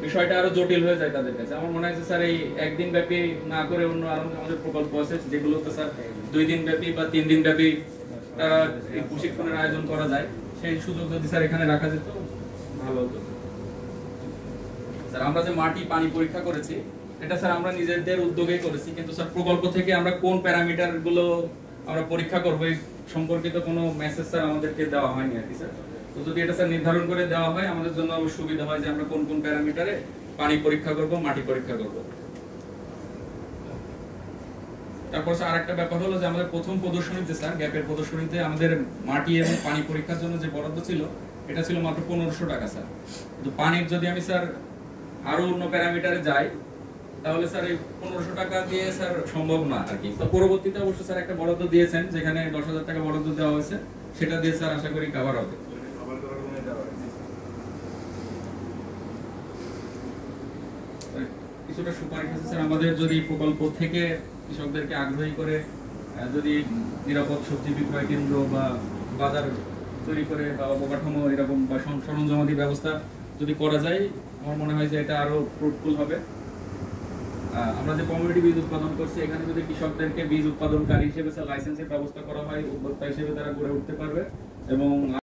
বিষয়টা আরো জটিল হয়ে যায় তাদের কাছে। আমার মনে হয় যে স্যার এই একদিন ব্যাপী না করে অন্য আরো আমাদের প্রকল্প আছে যেগুলোতে স্যার 2 দিন ব্যাপী বা 3 দিন ব্যাপী তারা এই প্রশিক্ষণের আয়োজন করা যায়, সেই সুযোগ যদি স্যার এখানে রাখা যেত ভালো হতো। স্যার আমরা যে মাটি পানি পরীক্ষা করেছি এটা স্যার আমরা নিজেদের উদ্যোগেই করেছি, কিন্তু স্যার প্রকল্প থেকে আমরা কোন প্যারামিটার গুলো আমরা পরীক্ষা করবো এই সম্পর্কিত কোনো মেসেজ স্যার আমাদেরকে দেওয়া হয়নি আর কি স্যার। তো যদি এটা স্যার নির্ধারণ করে দেওয়া হয় আমাদের জন্য সুবিধা হয় যে আমরা কোন কোন প্যারামিটারে পানি পরীক্ষা করব, মাটি পরীক্ষা করব। তারপর স্যার আরেকটা ব্যাপার হলো যে আমাদের প্রথম প্রদর্শনীতে স্যার গ্যাপের প্রদর্শনীতে আমাদের মাটি এবং পানি পরীক্ষার জন্য যে বরাদ্দ ছিল এটা ছিল মাত্র 1500 টাকা স্যার। কিন্তু পানির যদি আমি স্যার আরো অন্য প্যারামিটারে যাই তাহলে স্যার এই 1500 টাকা দিয়ে স্যার সম্ভব না আর কি। তো পরবর্তীতে অবশ্য স্যার একটা বরাদ্দ দিয়েছেন যেখানে 10,000 টাকা বরাদ্দ দেওয়া হয়েছে, সেটা দিয়ে স্যার আশা করি কভার হবে। কিছুটা সুপারিশ আছে স্যার আমাদের, যদি প্রকল্প থেকে কৃষকদেরকে আগ্রহী করে যদি নিরাপদ সবজি বিক্রয় কেন্দ্র বা বাজার তৈরি করে বা অবকাঠামো এরকম বা সরঞ্জামাদি ব্যবস্থা যদি করা যায় আমার মনে হয় যে এটা আরো ফ্রুটফুল হবে। আমরা যে কমিউনিটি বীজ উৎপাদন করছি এখানে যদি কৃষকদেরকে বীজ উৎপাদনকারী হিসেবে লাইসেন্সের ব্যবস্থা করা হয়, উদ্যোক্তা হিসেবে তারা গড়ে উঠতে পারবে এবং